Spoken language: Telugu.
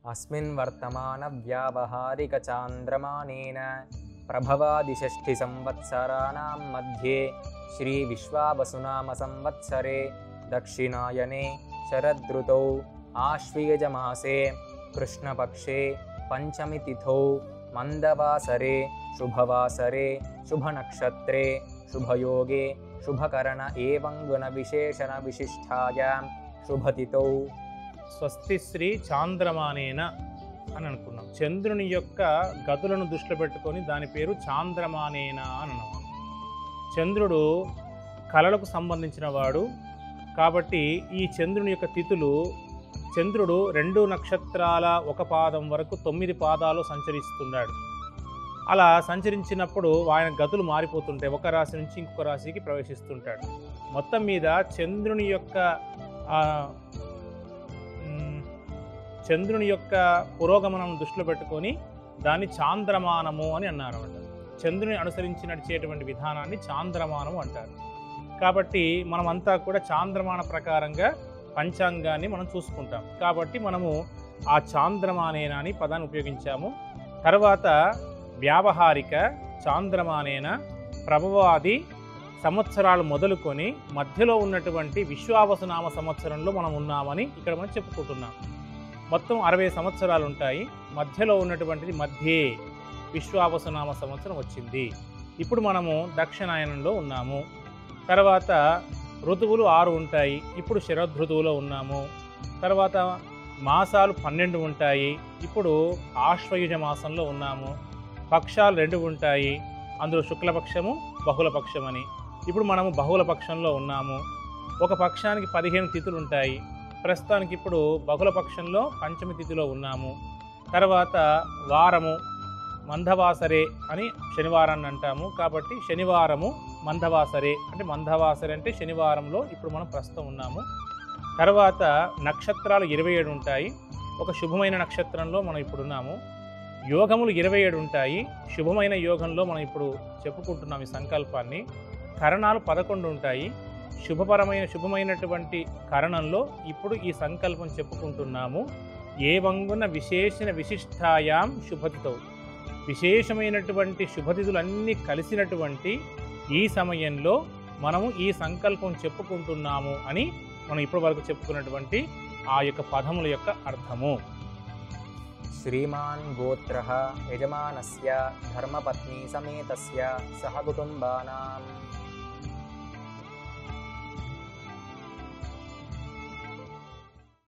अस्मिन् वर्तमानव्यावहारिकचान्द्रमानेन प्रभवादिषष्ठिसंवत्सराणां मध्ये श्रीविश्वावसुनामसंवत्सरे दक्षिणायने शरदृतौ आश्वीजमासे कृष्णपक्षे पंचमीतिथौ मंदवासरे शुभवासरे शुभनक्षत्रे शुभयोगे शुभकरण एवं गुणविशेषण विशिष्टायां शुभतिथौ స్వస్తి శ్రీ చాంద్రమానేన అని అనుకున్నాం. చంద్రుని యొక్క గతులను దృష్టిలో పెట్టుకొని దాని పేరు చాంద్రమానేన అని అన్నమాట. చంద్రుడు కళలకు సంబంధించిన వాడు కాబట్టి ఈ చంద్రుని యొక్క తిథులు, చంద్రుడు 2 నక్షత్రాల 1 పాదం వరకు 9 పాదాలు సంచరిస్తున్నాడు. అలా సంచరించినప్పుడు ఆయన గతులు మారిపోతుంటాయి, ఒక రాశి నుంచి ఇంకొక రాశికి ప్రవేశిస్తుంటాడు. మొత్తం మీద చంద్రుని యొక్క పురోగమనం దృష్టిలో పెట్టుకొని దాన్ని చాంద్రమానము అని అన్నారు అన్నమాట. చంద్రుని అనుసరించి నడిచేటువంటి విధానాన్ని చాంద్రమానము అంటారు. కాబట్టి మనమంతా కూడా చాంద్రమాన ప్రకారంగా పంచాంగాన్ని మనం చూసుకుంటాం. కాబట్టి మనము ఆ చాంద్రమానేన అని పదాన్ని ఉపయోగించాము. తర్వాత వ్యావహారిక చాంద్రమానేన ప్రభవాది సంవత్సరాలు మొదలుకొని మధ్యలో ఉన్నటువంటి విశ్వావసునామ సంవత్సరంలో మనం ఉన్నామని ఇక్కడ మనం చెప్పుకుంటున్నాం. మొత్తం 60 సంవత్సరాలు ఉంటాయి. మధ్యలో ఉన్నటువంటిది మధ్యే విశ్వావసునామ సంవత్సరం వచ్చింది. ఇప్పుడు మనము దక్షిణాయనంలో ఉన్నాము. తర్వాత ఋతువులు 6 ఉంటాయి. ఇప్పుడు శరదృతువులో ఉన్నాము. తర్వాత మాసాలు 12 ఉంటాయి. ఇప్పుడు ఆశ్వయుజ మాసంలో ఉన్నాము. పక్షాలు 2 ఉంటాయి. అందులో శుక్లపక్షము బహుళపక్షం అని. ఇప్పుడు మనము బహుళపక్షంలో ఉన్నాము. ఒక పక్షానికి 15 తిథులు ఉంటాయి. ప్రస్తుతానికి ఇప్పుడు బహుళపక్షంలో పంచమి తిథిలో ఉన్నాము. తర్వాత వారము మందవాసరే అని శనివారాన్ని అంటాము. కాబట్టి శనివారము మందవాసరే అంటే శనివారంలో ఇప్పుడు మనం ప్రస్తుతం ఉన్నాము. తర్వాత నక్షత్రాలు 27 ఉంటాయి. ఒక శుభమైన నక్షత్రంలో మనం ఇప్పుడు ఉన్నాము. యోగములు 27 ఉంటాయి. శుభమైన యోగంలో మనం ఇప్పుడు చెప్పుకుంటున్నాం ఈ సంకల్పాన్ని. కరణాలు 11 ఉంటాయి. శుభమైనటువంటి కరణంలో ఇప్పుడు ఈ సంకల్పం చెప్పుకుంటున్నాము. ఏవంగున విశిష్టాయాం శుభతిథౌ, విశేషమైనటువంటి శుభతిథులన్నీ కలిసినటువంటి ఈ సమయంలో మనము ఈ సంకల్పం చెప్పుకుంటున్నాము అని మనం ఇప్పటి వరకు చెప్పుకున్నటువంటి ఆ యొక్క పదముల యొక్క అర్థము. श्रीमान् गोत्रः यजमानस्य धर्मपत्नी समेतस्य सहकुटुम्बानां